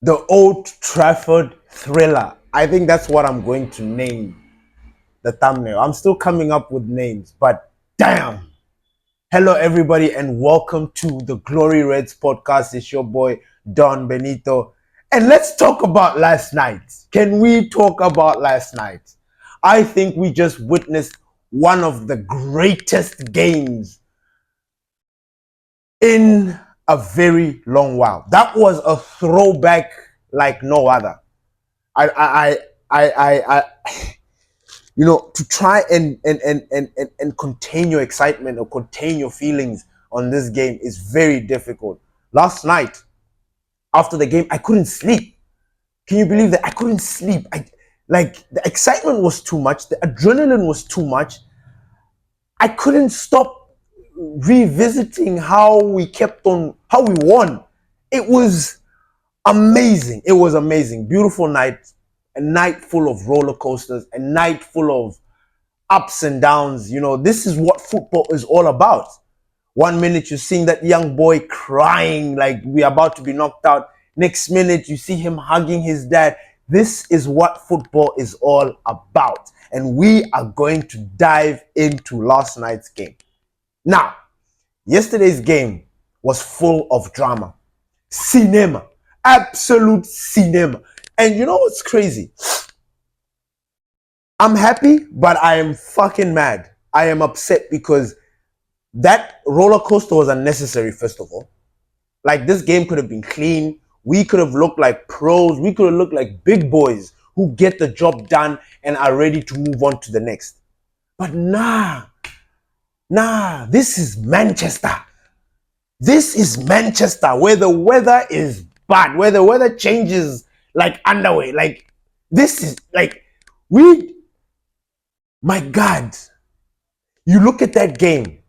The Old Trafford Thriller. I think that's what I'm going to name the thumbnail. I'm still coming up with names, but damn. Hello, everybody, and welcome to the Glory Reds podcast. It's your boy, Don Benito. And let's talk about last night. Can we talk about last night? I think we just witnessed one of the greatest games in a very long while. That was a throwback like no other. I to try and contain your excitement or contain your feelings on this game is very difficult. Last night, after the game, I couldn't sleep. Can you believe that? I couldn't sleep. The excitement was too much. The adrenaline was too much. I couldn't stop revisiting how we won. It was amazing. It was amazing. Beautiful night. A night full of roller coasters. A night full of ups and downs. This is what football is all about. 1 minute you're seeing that young boy crying like we're about to be knocked out. Next minute you see him hugging his dad. This is what football is all about. And we are going to dive into last night's game. Now, yesterday's game was full of drama. Cinema. Absolute cinema. And you know what's crazy? I'm happy, but I am fucking mad. I am upset because that roller coaster was unnecessary, first of all. Like, this game could have been clean. We could have looked like pros. We could have looked like big boys who get the job done and are ready to move on to the next. But nah, this is Manchester. This is Manchester, where the weather is bad, where the weather changes like underway. Like, this is like, my God, you look at that game.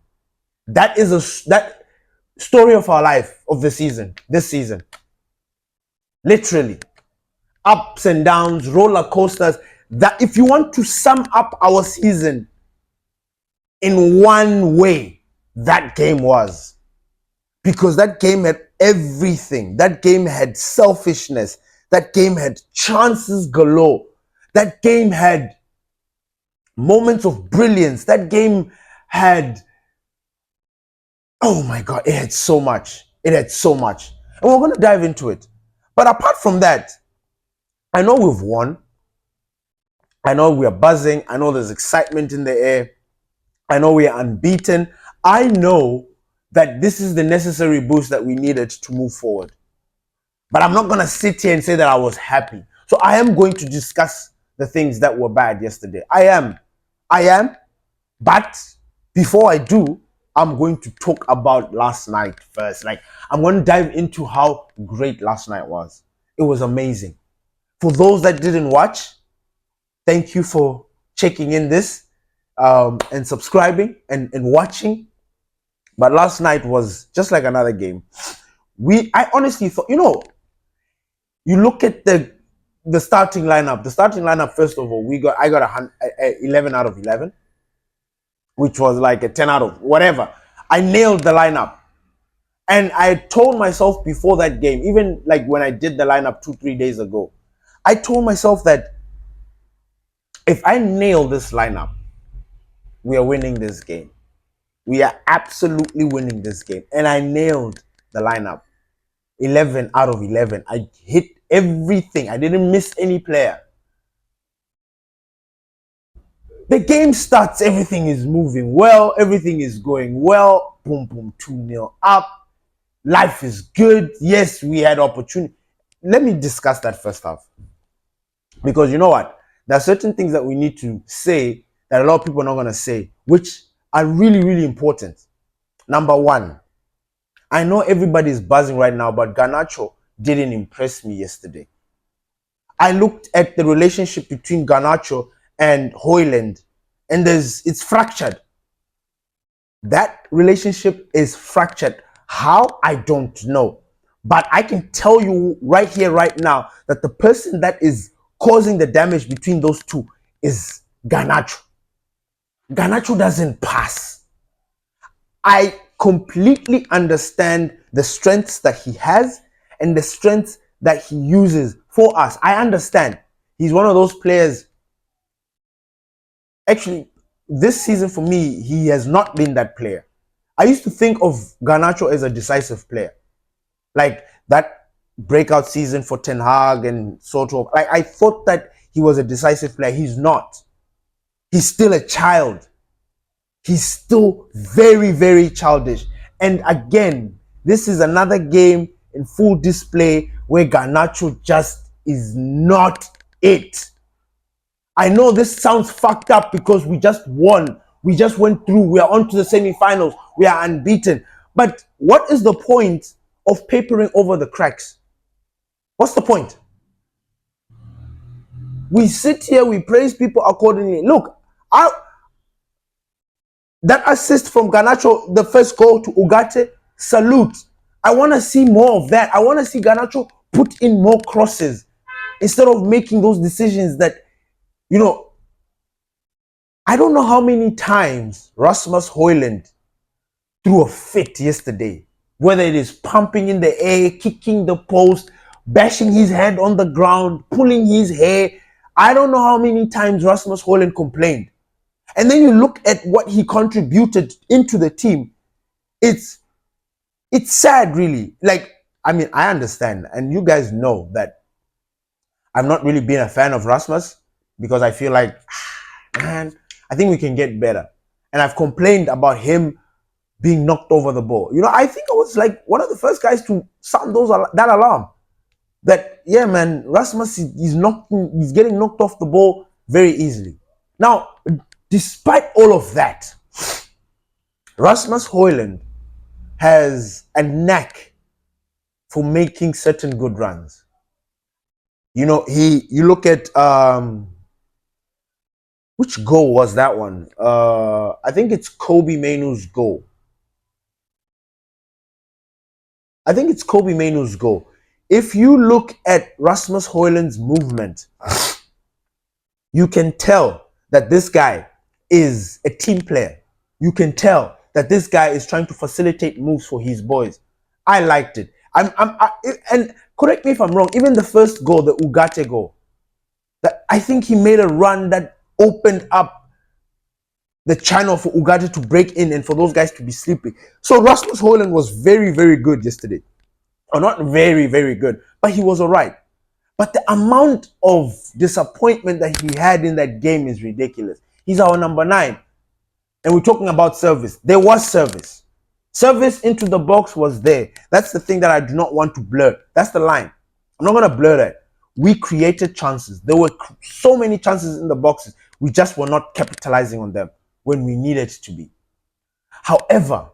That is that story of our life of this season. Literally. Ups and downs, roller coasters. That if you want to sum up our season in one way, that game was. Because that game had everything. That game had selfishness. That game had chances galore. That game had moments of brilliance. That game had, oh my God, it had so much. It had so much. And we're going to dive into it. But apart from that, I know we've won. I know we are buzzing. I know there's excitement in the air. I know we are unbeaten. I know that this is the necessary boost that we needed to move forward. But I'm not going to sit here and say that I was happy. So I am going to discuss the things that were bad yesterday. I am. But before I do, I'm going to talk about last night first. Like, I'm going to dive into how great last night was. It was amazing. For those that didn't watch, thank you for checking in this and subscribing and watching. But last night was just like another game. I honestly thought, you look at the starting lineup. The starting lineup, first of all, I got 11 out of 11, which was like a 10 out of whatever. I nailed the lineup. And I told myself before that game, even like when I did the lineup 2-3 days ago, I told myself that if I nail this lineup, we are winning this game. We are absolutely winning this game. And I nailed the lineup. 11 out of 11. I hit everything. I didn't miss any player. The game starts, everything is moving well, everything is going well. Boom, boom, 2-0 up. Life is good. Yes, we had opportunity. Let me discuss that first half. Because you know what? There are certain things that we need to say that a lot of people are not going to say, which are really, really important. Number one, I know everybody is buzzing right now, but Garnacho didn't impress me yesterday. I looked at the relationship between Garnacho and Højlund, and it's fractured. That relationship is fractured. How? I don't know. But I can tell you right here, right now, that the person that is causing the damage between those two is Garnacho. Garnacho doesn't pass. I completely understand the strengths that he has and the strengths that he uses for us. I understand. He's one of those players. Actually, this season for me, he has not been that player. I used to think of Garnacho as a decisive player. Like that breakout season for Ten Hag and sort of. Like I thought that he was a decisive player. He's not. He's still a child. He's still very, very childish. And again, this is another game in full display where Garnacho just is not it. I know this sounds fucked up because we just won. We just went through. We are on to the semi-finals. We are unbeaten. But what is the point of papering over the cracks? What's the point? We sit here, we praise people accordingly. Look, that assist from Garnacho, the first goal to Ugarte, salute. I want to see more of that. I want to see Garnacho put in more crosses instead of making those decisions that, you know, I don't know how many times Rasmus Højlund threw a fit yesterday. Whether it is pumping in the air, kicking the post, bashing his head on the ground, pulling his hair. I don't know how many times Rasmus Højlund complained. And then you look at what he contributed into the team. It's sad, really. Like, I mean, I understand, and you guys know that I've not really been a fan of Rasmus because I feel like, man, I think we can get better. And I've complained about him being knocked over the ball. You know, I think I was like one of the first guys to sound that alarm. That, yeah, man, Rasmus he's getting knocked off the ball very easily. Now, despite all of that, Rasmus Højlund has a knack for making certain good runs. You know, you look at which goal was that one? I think it's Kobe Mainoo's goal. If you look at Rasmus Højlund's movement, you can tell that this guy is a team player. You can tell that this guy is trying to facilitate moves for his boys. I liked it. And correct me if I'm wrong, even the first goal, the Ugarte goal, that I think he made a run that opened up the channel for Ugarte to break in and for those guys to be sleeping. So Rasmus Højlund was very, very good yesterday. Or not very, very good, but he was all right. But the amount of disappointment that he had in that game is ridiculous. He's our number 9. And we're talking about service. There was service. Service into the box was there. That's the thing that I do not want to blur. That's the line. I'm not going to blur that. We created chances. There were so many chances in the boxes. We just were not capitalizing on them when we needed to be. However,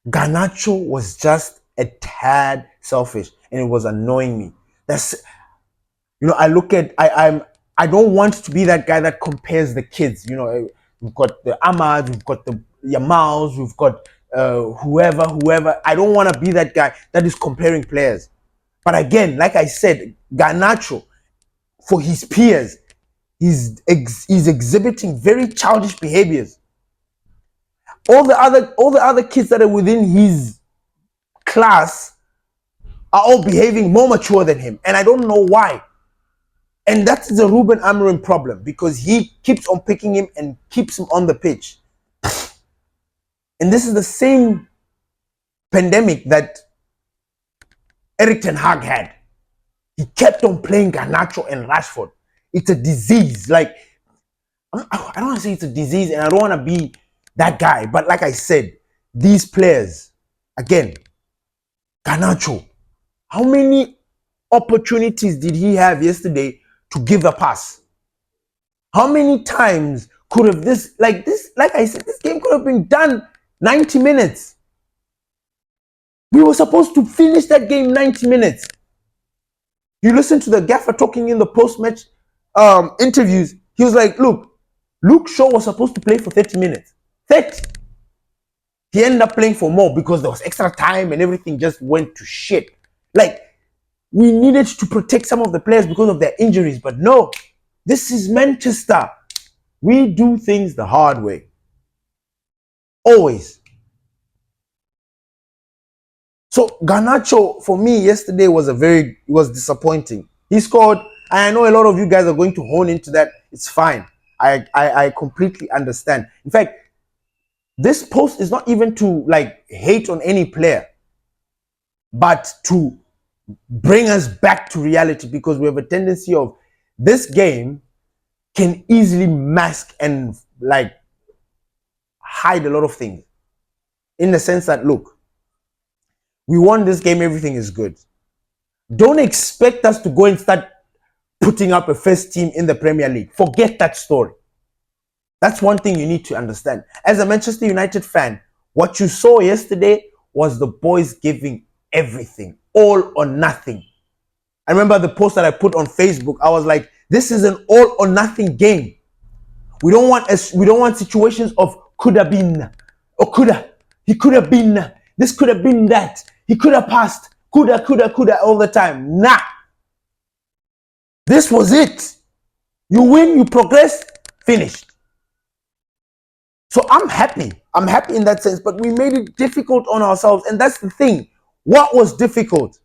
Garnacho was just a tad selfish, and it was annoying me. That's, you know, I look at, I don't want to be that guy that compares the kids. You know, we've got the Ahmad, we've got the Yamals, we've got whoever. I don't want to be that guy that is comparing players. But again, like I said, Garnacho, for his peers, he's exhibiting very childish behaviors. All the other kids that are within his class are all behaving more mature than him, and I don't know why. And that's the Ruben Amorim problem, because he keeps on picking him and keeps him on the pitch. And this is the same pandemic that Erik ten Hag had. He kept on playing Garnacho and Rashford. It's a disease. Like, I don't want to say it's a disease, and I don't want to be that guy. But like I said, these players, again, Garnacho, how many opportunities did he have yesterday to give a pass? How many times could have like I said, this game could have been done 90 minutes. We were supposed to finish that game 90 minutes. You listen to the gaffer talking in the post-match interviews. He was like, look, Luke Shaw was supposed to play for 30 minutes. 30. He ended up playing for more because there was extra time and everything just went to shit. Like, we needed to protect some of the players because of their injuries, but no, this is Manchester. We do things the hard way. Always. So Garnacho for me yesterday was disappointing. He scored, and I know a lot of you guys are going to hone into that. It's fine. I completely understand. In fact, this post is not even to like hate on any player, but to bring us back to reality, because we have a tendency of this game can easily mask and like hide a lot of things, in the sense that, look, we won this game, everything is good. Don't expect us to go and start putting up a first team in the Premier League. Forget that story. That's one thing you need to understand. As a Manchester United fan, what you saw yesterday was the boys giving everything, all or nothing. I remember the post that I put on Facebook. I was like, this is an all or nothing game. We don't want situations of could have been, or he could have been, this could have been that, he could have passed, coulda all the time. Nah. This was it. You win, you progress, finished. So I'm happy. I'm happy in that sense, but we made it difficult on ourselves, and that's the thing. What was difficult?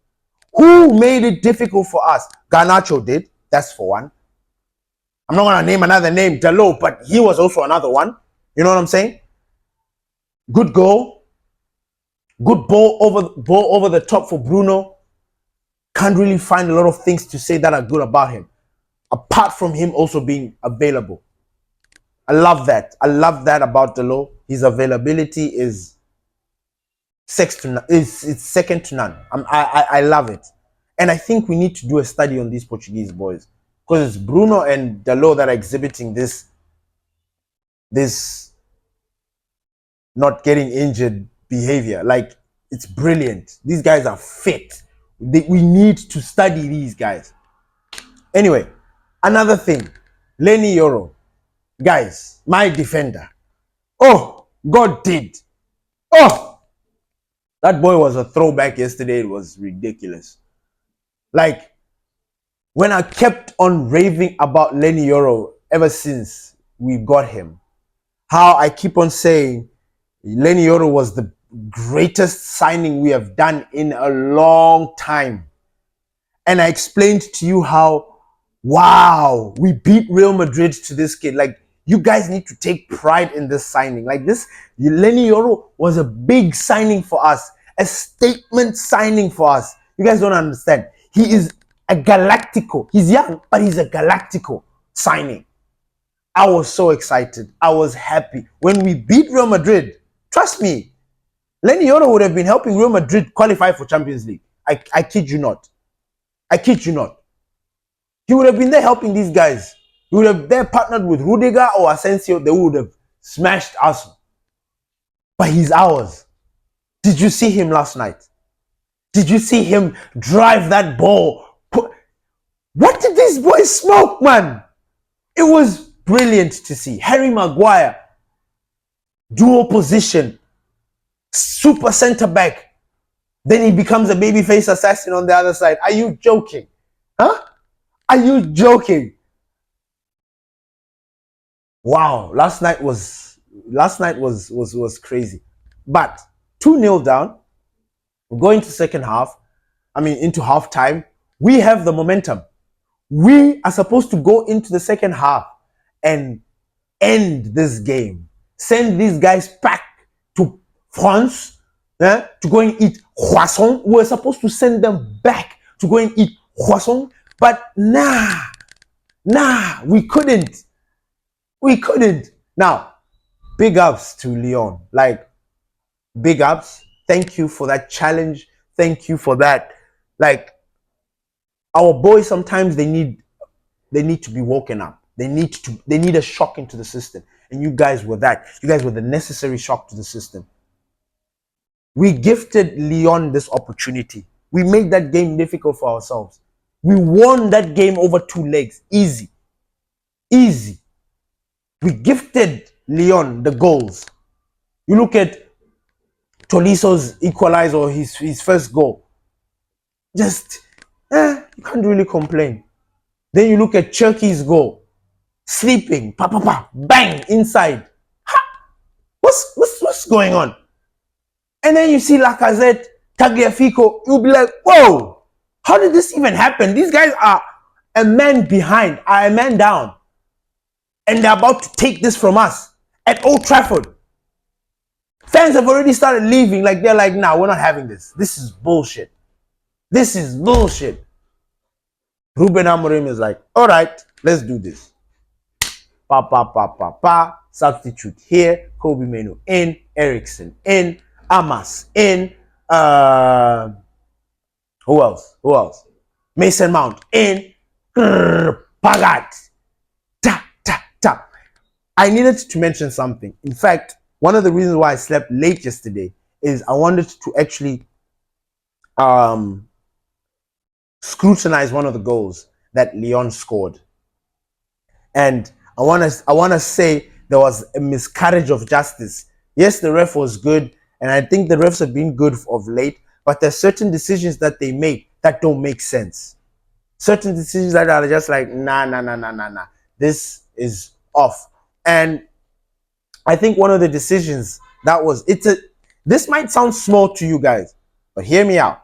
Who made it difficult for us? Garnacho did. That's for one. I'm not going to name another name, Dalot, but he was also another one. You know what I'm saying? Good goal. Good ball over the top for Bruno. Can't really find a lot of things to say that are good about him, apart from him also being available. I love that. I love that about Dalot. His availability is second to none. I love it. And I think we need to do a study on these Portuguese boys, because it's Bruno and Dalot that are exhibiting this not getting injured behavior. Like, it's brilliant. These guys are fit. We need to study these guys. Anyway, another thing, Leny Yoro, guys, my defender. Oh, God did. Oh, that boy was a throwback yesterday. It was ridiculous. Like, when I kept on raving about Leny Yoro ever since we got him, how I keep on saying Leny Yoro was the greatest signing we have done in a long time. And I explained to you how, wow, we beat Real Madrid to this kid. Like, you guys need to take pride in this signing. Like, this, Leny Yoro was a big signing for us, a statement signing for us. You guys don't understand. He is a Galactico. He's young, but he's a Galactico signing. I was so excited. I was happy. When we beat Real Madrid, trust me, Leny Yoro would have been helping Real Madrid qualify for Champions League. I kid you not. I kid you not. He would have been there helping these guys. He would have there partnered with Rudiger or Asensio. They would have smashed us. But he's ours. Did you see him last night? Did you see him drive that ball? What did these boys smoke, man? It was brilliant to see. Harry Maguire, dual position, super center back. Then he becomes a babyface assassin on the other side. Are you joking? Huh? Are you joking? Wow, last night was crazy. But 2-0 down. We're going to second half. Into halftime. We have the momentum. We are supposed to go into the second half and end this game. Send these guys back to France to go and eat croissant. We're supposed to send them back to go and eat croissant. But nah, we couldn't. Now, big ups to Lyon. Like, big ups. Thank you for that challenge. Thank you for that. Like, our boys, sometimes they need to be woken up. They need a shock into the system. And you guys were that. You guys were the necessary shock to the system. We gifted Lyon this opportunity. We made that game difficult for ourselves. We won that game over 2 legs. Easy. We gifted Lyon the goals. You look at Toliso's equalizer, or his first goal. Just, you can't really complain. Then you look at Cherky's goal. Sleeping, bang, inside. Ha! What's going on? And then you see Lacazette Tagliafico, you'll be like, whoa, how did this even happen? These guys are a man behind, are a man down. And they're about to take this from us at Old Trafford. Fans have already started leaving. Like, they're like, nah, we're not having this. This is bullshit. This is bullshit. Ruben Amorim is like, all right, let's do this. Substitute here. Kobe Menu in. Ericsson in. Amas in. Who else? Mason Mount in. Pagat. I needed to mention something. In fact, one of the reasons why I slept late yesterday is I wanted to actually scrutinize one of the goals that Lyon scored. And I want to say there was a miscarriage of justice. Yes, the ref was good, and I think the refs have been good of late, but there's certain decisions that they make that don't make sense. Certain decisions that are just like, nah. This is off. And I think one of the decisions that was, this might sound small to you guys, but hear me out.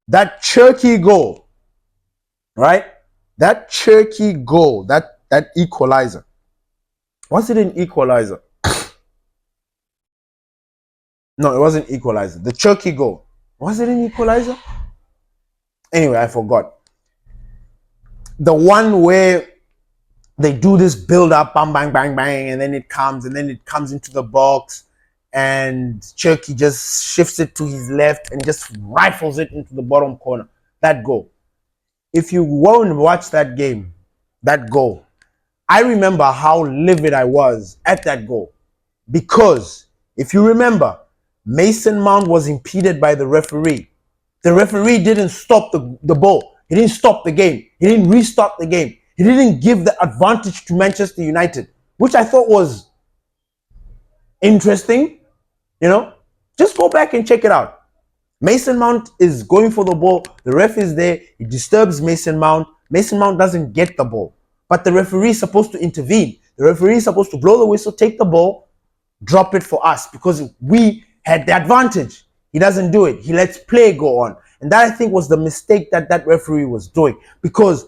That Cherky goal, right? That Cherky goal, that equalizer. Was it an equalizer? No, it wasn't equalizer. The Cherky goal. Was it an equalizer? Anyway, I forgot. The one where they do this build up, bang, bang, bang, bang, and then it comes into the box, and Cherky just shifts it to his left and just rifles it into the bottom corner. That goal. If you go and watch that game, that goal, I remember how livid I was at that goal. Because if you remember, Mason Mount was impeded by the referee. The referee didn't stop the ball. He didn't stop the game. He didn't restart the game. He didn't give the advantage to Manchester United, which I thought was interesting. You know, just go back and check it out. Mason Mount is going for the ball. The ref is there. He disturbs Mason Mount. Mason Mount doesn't get the ball. But the referee is supposed to intervene. The referee is supposed to blow the whistle, take the ball, drop it for us because we had the advantage. He doesn't do it. He lets play go on. And that, I think, was the mistake that referee was doing. Because,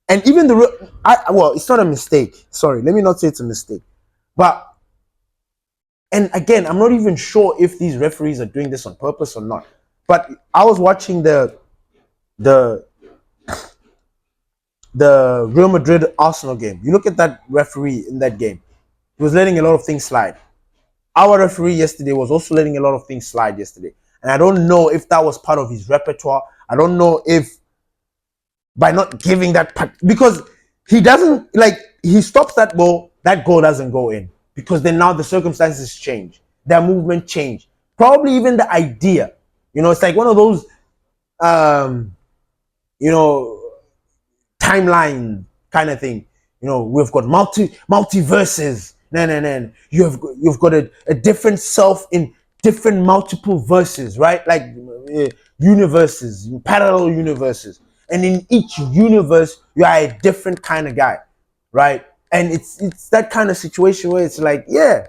and even well, it's not a mistake. Sorry, let me not say it's a mistake. But, and again, I'm not even sure if these referees are doing this on purpose or not. But I was watching the Real Madrid Arsenal game. You look at that referee in that game. He was letting a lot of things slide. Our referee yesterday was also letting a lot of things slide yesterday. And I don't know if that was part of his repertoire. I don't know if by not giving that part, because he doesn't, like, he stops that ball, that goal doesn't go in. Because then now the circumstances change. Their movement change. Probably even the idea. You know, it's like one of those, you know, timeline kind of thing. You know, we've got multiverses. No. You've got a different self in different multiple verses, right? Like universes, parallel universes. And in each universe, you are a different kind of guy, right? And it's that kind of situation where it's like, yeah,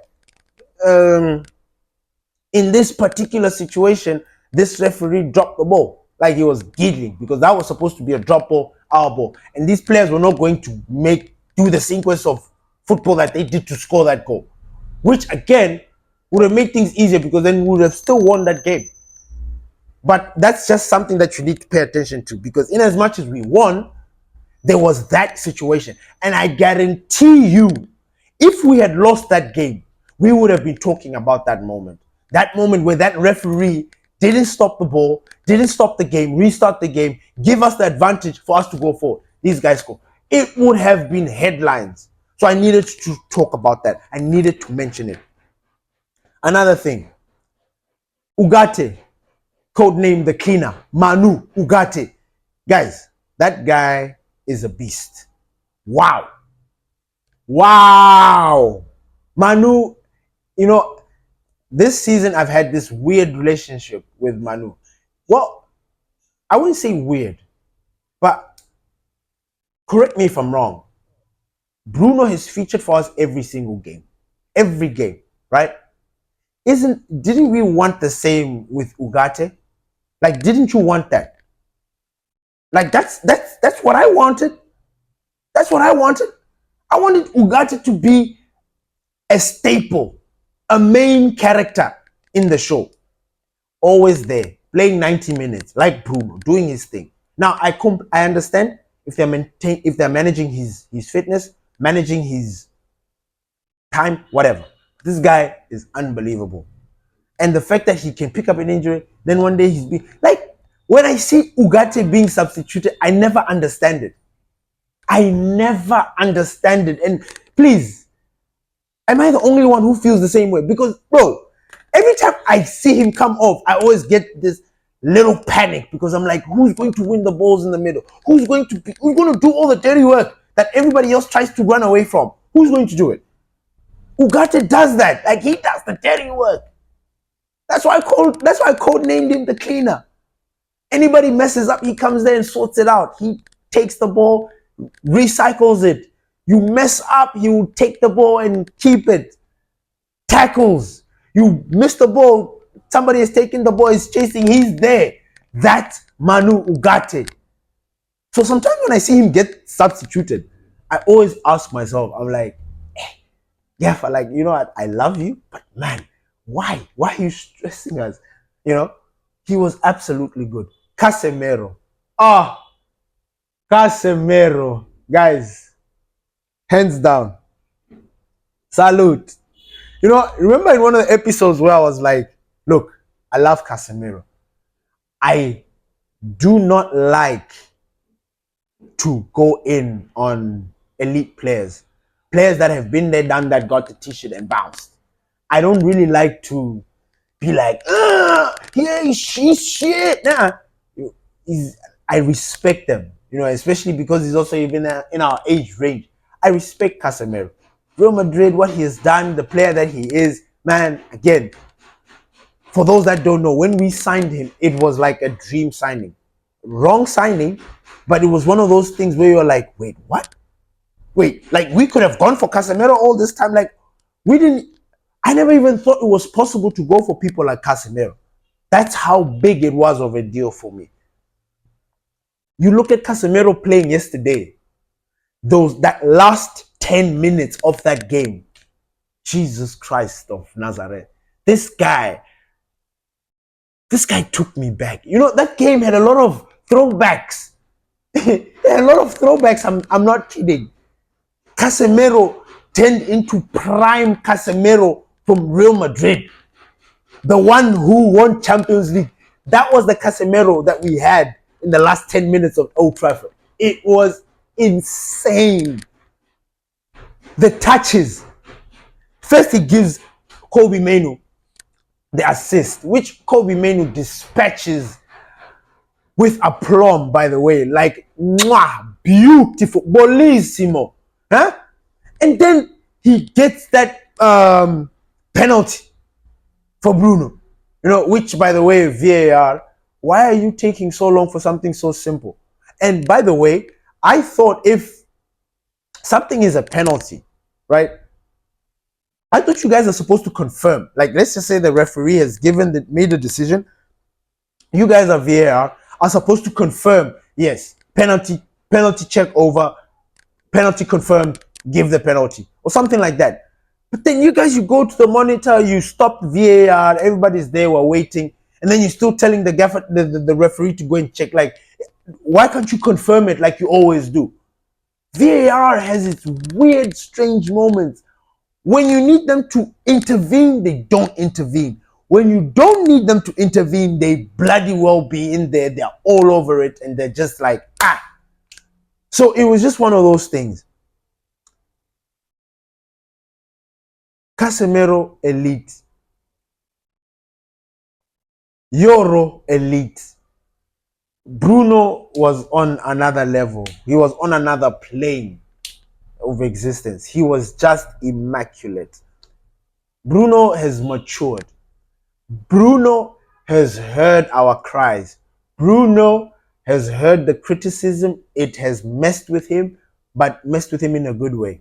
in this particular situation, this referee dropped the ball like he was giggling because that was supposed to be a drop ball, our ball. And these players were not going to do the sequence of football that they did to score that goal, which again would have made things easier because then we would have still won that game. But that's just something that you need to pay attention to, because in as much as we won, there was that situation. And I guarantee you, if we had lost that game, we would have been talking about that moment. That moment where that referee didn't stop the ball, didn't stop the game, restart the game, give us the advantage for us to go forward. These guys score. It would have been headlines. So I needed to talk about that. I needed to mention it. Another thing. Ugarte, codenamed the cleaner. Manu Ugarte. Guys, that guy is a beast. Wow. Manu, you know, this season I've had this weird relationship with Manu. Well, I wouldn't say weird, but correct me if I'm wrong. Bruno has featured for us every single game. Every game, right? didn't we want the same with Ugarte? Like, didn't you want that? Like, that's what I wanted. That's what I wanted. I wanted Ugarte to be a staple, a main character in the show. Always there, playing 90 minutes, like Bruno, doing his thing. Now, I understand if they're managing his fitness, managing his time, whatever. This guy is unbelievable. And the fact that he can pick up an injury, then one day he's being like, when I see Ugarte being substituted, I never understand it. I never understand it. And please, am I the only one who feels the same way? Because, bro, every time I see him come off, I always get this little panic because I'm like, who's going to win the balls in the middle? Who's going to do all the dirty work that everybody else tries to run away from? Who's going to do it? Ugarte does that. Like, he does the dirty work. That's why I code named him the cleaner. Anybody messes up, he comes there and sorts it out. He takes the ball, recycles it. You mess up, he will take the ball and keep it. Tackles. You miss the ball, somebody is taking the ball, is chasing, he's there. That's Manu Ugarte. So sometimes when I see him get substituted, I always ask myself, I'm like, yeah, like, you know what, I love you, but man, why? Why are you stressing us? You know, he was absolutely good. Casemiro. Casemiro. Guys, hands down. Salute. You know, remember in one of the episodes where I was like, look, I love Casemiro. I do not like to go in on elite players. Players that have been there, done that, got the t-shirt and bounced. I don't really like to be like, yeah, she's shit. Nah, I respect them, you know, especially because he's also even in our age range. I respect Casemiro. Real Madrid, what he has done, the player that he is, man, again, for those that don't know, when we signed him, it was like a dream signing. Wrong signing, but it was one of those things where you're like, wait, what? Wait, like we could have gone for Casemiro all this time. Like, I never even thought it was possible to go for people like Casemiro. That's how big it was of a deal for me. You look at Casemiro playing yesterday, that last 10 minutes of that game. Jesus Christ of Nazareth. This guy took me back. You know, that game had a lot of throwbacks. A lot of throwbacks, I'm not kidding. Casemiro turned into prime Casemiro from Real Madrid. The one who won Champions League. That was the Casemiro that we had in the last 10 minutes of Old Trafford. It was insane. The touches. First he gives Kobe Mainoo the assist, which Kobe Mainoo dispatches with aplomb, by the way. Like, mwah, beautiful, bellissimo. Huh? And then he gets that penalty for Bruno. You know, which, by the way, VAR, why are you taking so long for something so simple? And by the way, I thought if something is a penalty, right? I thought you guys are supposed to confirm. Like, let's just say the referee has made a decision. You guys are VAR, are supposed to confirm, yes, penalty check over, penalty confirmed, give the penalty, or something like that. But then you go to the monitor, you stop VAR, everybody's there, we're waiting, and then you're still telling the referee to go and check. Like, why can't you confirm it like you always do? VAR has its weird, strange moments. When you need them to intervene, they don't intervene. When you don't need them to intervene, they bloody well be in there. They're all over it, and they're just like, ah. So it was just one of those things. Casemiro, elite. Euro, elite. Bruno was on another level. He was on another plane of existence. He was just immaculate. Bruno has matured. Bruno has heard our cries. Bruno has heard the criticism. It has messed with him, but messed with him in a good way.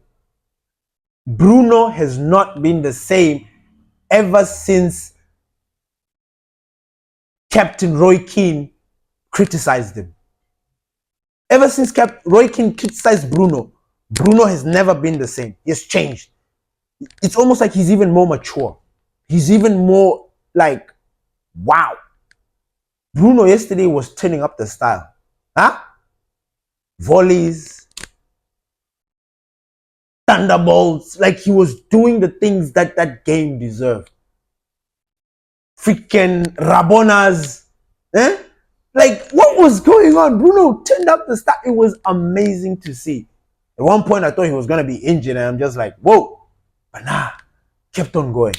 Bruno has not been the same ever since Captain Roy Keane criticized him. Ever since Roy Keane criticized Bruno, Bruno has never been the same. He has changed. It's almost like he's even more mature. He's even more like, wow. Bruno yesterday was turning up the style. Huh? Volleys, thunderbolts. Like he was doing the things that that game deserved. Freaking Rabonas. Eh? Like, what was going on? Bruno turned up the start. It was amazing to see. At one point, I thought he was going to be injured, and I'm just like, whoa. But nah, kept on going.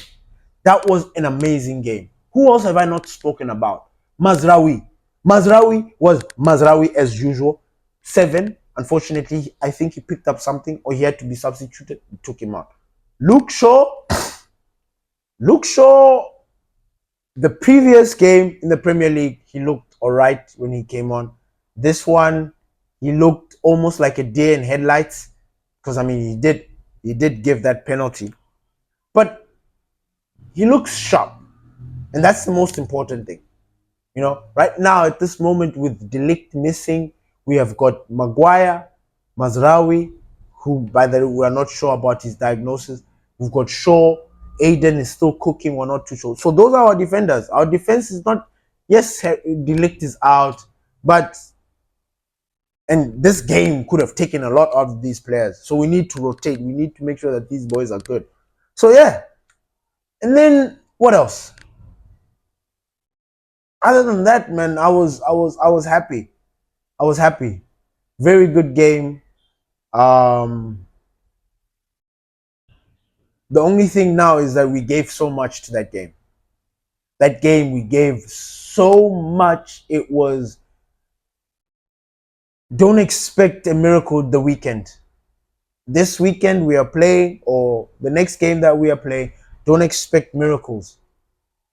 That was an amazing game. Who else have I not spoken about? Mazraoui. Mazraoui was Mazraoui as usual. 7. Unfortunately, I think he picked up something or he had to be substituted. We took him out. Luke Shaw. Luke Shaw, the previous game in the Premier League, he looked all right when he came on. This one, he looked almost like a deer in headlights because, I mean, he did give that penalty. But he looks sharp. And that's the most important thing. You know, right now at this moment with De Ligt missing, we have got Maguire, Mazraoui, who by the way we are not sure about his diagnosis. We've got Shaw, Aiden is still cooking, we're not too sure. So those are our defenders. Our defense is not, yes, De Ligt is out, but and this game could have taken a lot out of these players. So we need to rotate. We need to make sure that these boys are good. So yeah. And then what else? Other than that, man, I was happy. I was happy. Very good game. The only thing now is that we gave so much to that game. That game we gave so much. It was, don't expect a miracle the weekend. This weekend we are playing, or the next game that we are playing, don't expect miracles.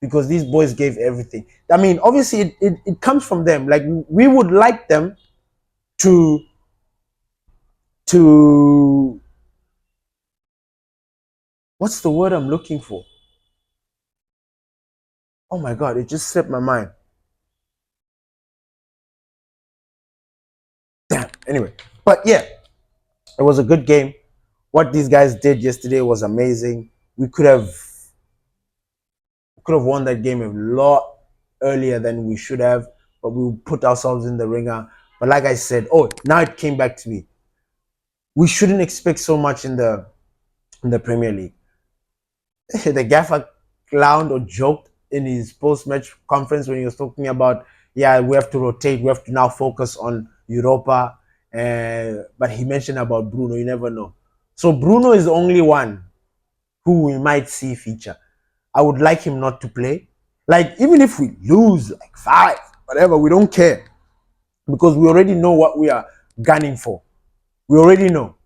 Because these boys gave everything. I mean, obviously it comes from them. Like, we would like them to what's the word I'm looking for? Oh my god, it just slipped my mind. Damn. Anyway, but yeah, it was a good game. What these guys did yesterday was amazing. We could have won that game a lot earlier than we should have, but we put ourselves in the ringer. But like I said, oh, now it came back to me. We shouldn't expect so much in the Premier League. The gaffer clowned or joked in his post-match conference when he was talking about, yeah, we have to rotate, we have to now focus on Europa. But he mentioned about Bruno. You never know. So Bruno is the only one who we might see feature. I would like him not to play. Like, even if we lose like 5, whatever, we don't care. Because we already know what we are gunning for. We already know.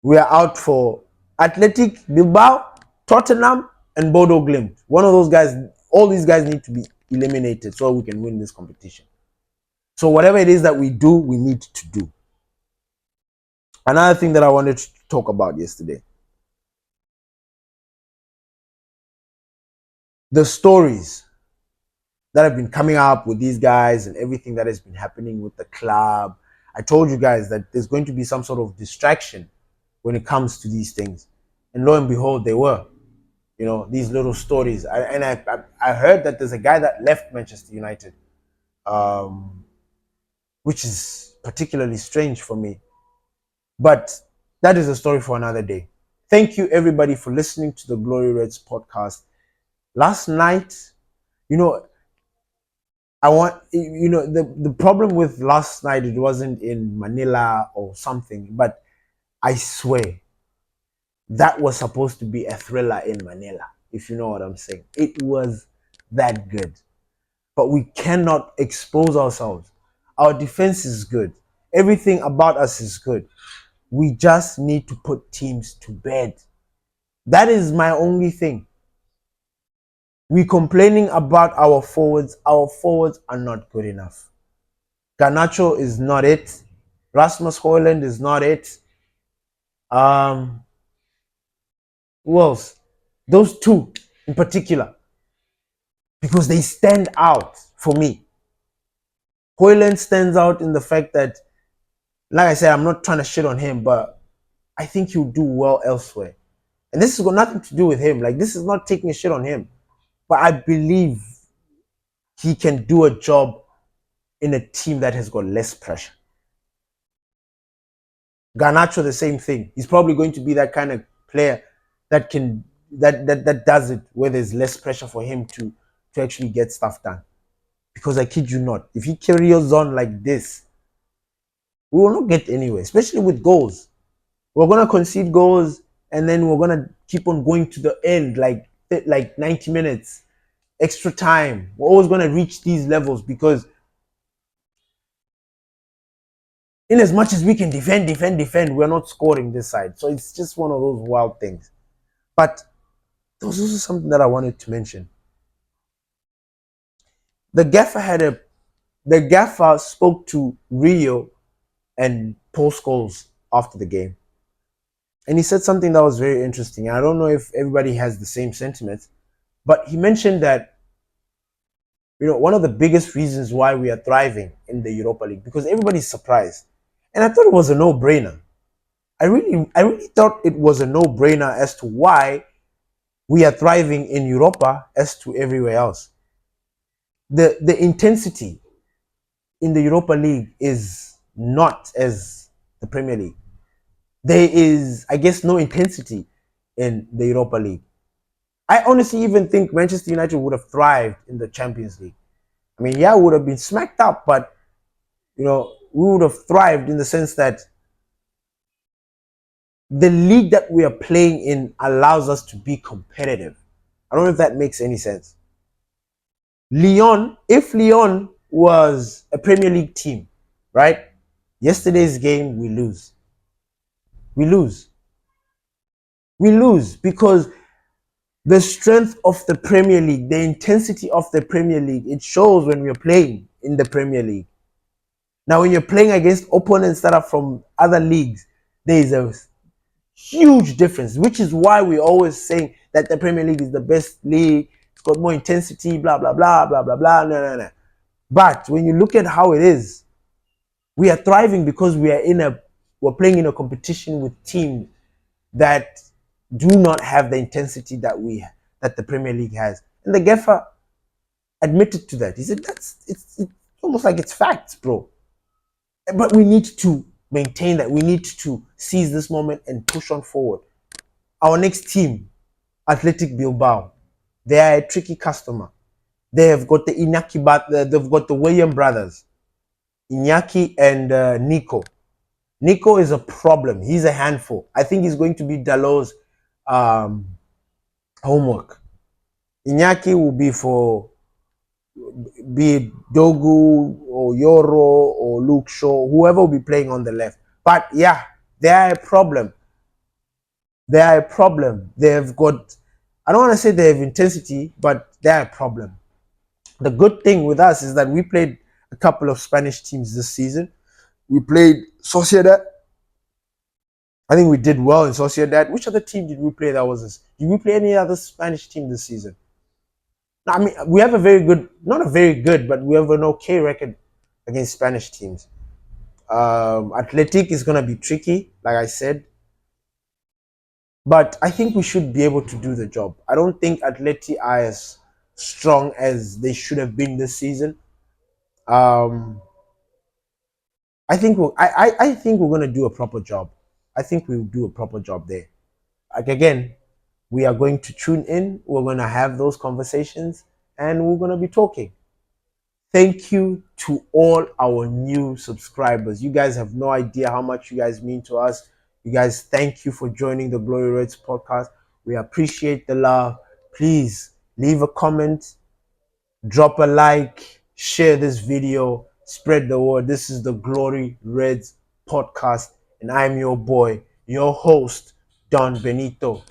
We are out for Athletic, Bilbao, Tottenham, and Bodo Glimt. One of those guys, all these guys need to be eliminated so we can win this competition. So whatever it is that we do, we need to do. Another thing that I wanted to talk about yesterday. The stories that have been coming up with these guys and everything that has been happening with the club. I told you guys that there's going to be some sort of distraction when it comes to these things. And lo and behold, they were. You know, these little stories. I heard that there's a guy that left Manchester United, which is particularly strange for me. But that is a story for another day. Thank you, everybody, for listening to the Glory Reds podcast. Last night, you know, the problem with last night, it wasn't in Manila or something, but I swear that was supposed to be a thriller in Manila, if you know what I'm saying. It was that good. But we cannot expose ourselves. Our defense is good. Everything about us is good. We just need to put teams to bed. That is my only thing. We complaining about our forwards. Our forwards are not good enough. Garnacho is not it. Rasmus Højlund is not it. Who else? Those two in particular, because they stand out for me. Hoyland stands out in the fact that, like I said, I'm not trying to shit on him, but I think he'll do well elsewhere. And this has got nothing to do with him. Like, this is not taking a shit on him. But I believe he can do a job in a team that has got less pressure. Garnacho, the same thing. He's probably going to be that kind of player that can that does it where there's less pressure for him to actually get stuff done. Because I kid you not, if he carries on like this, we will not get anywhere, especially with goals. We're gonna concede goals and then we're gonna keep on going to the end, like 90 minutes, extra time. We're always gonna reach these levels because in as much as we can defend, we're not scoring this side. So it's just one of those wild things. But there was also something that I wanted to mention. The gaffer spoke to Rio and Paul Scholes after the game. And he said something that was very interesting. I don't know if everybody has the same sentiments, but he mentioned that, one of the biggest reasons why we are thriving in the Europa League, because everybody's surprised. And I thought it was a no-brainer. I really thought it was a no-brainer as to why we are thriving in Europa as to everywhere else. The intensity in the Europa League is not as the Premier League. There is, I guess, no intensity in the Europa League. I honestly even think Manchester United would have thrived in the Champions League. I mean, yeah, we would have been smacked up, but, we would have thrived in the sense that the league that we are playing in allows us to be competitive. I don't know if that makes any sense. If Lyon was a Premier League team, right? Yesterday's game, we lose. We lose. We lose because the strength of the Premier League, the intensity of the Premier League, it shows when we're playing in the Premier League. Now, when you're playing against opponents that are from other leagues, there is a huge difference, which is why we're always saying that the Premier League is the best league. It's got more intensity, blah, blah, blah, blah, blah, blah, no. But when you look at how it is, we are thriving because we're playing in a competition with teams that do not have the intensity that the Premier League has. And the gaffer admitted to that. He said it's almost like it's facts, bro. But we need to maintain that. We need to seize this moment and push on forward. Our next team, Athletic Bilbao, they are a tricky customer. They have got the Iñaki, they've got the William brothers, Iñaki and Nico. Nico is a problem. He's a handful. I think he's going to be Dalot's homework. Iñaki will be it Dogu or Yoro or Luke Shaw, whoever will be playing on the left. But yeah, they are a problem. They are a problem. They've got, I don't want to say they have intensity, but they are a problem. The good thing with us is that we played a couple of Spanish teams this season. We played Sociedad. I think we did well in Sociedad. Which other team did we play that was this? Did we play any other Spanish team this season? I mean, we have a very good, not a very good, but we have an okay record against Spanish teams. Athletic is going to be tricky, like I said. But I think we should be able to do the job. I don't think Atleti are as strong as they should have been this season. I think I think we're going to do a proper job. I think we'll do a proper job there. Like, again, we are going to tune in. We're going to have those conversations and we're going to be talking. Thank you to all our new subscribers. You guys have no idea how much you guys mean to us. You guys, thank you for joining the Glory Reds podcast. We appreciate the love. Please leave a comment, drop a like, share this video, spread the word. This is the Glory Reds podcast, and I'm your boy, your host, Don Benito.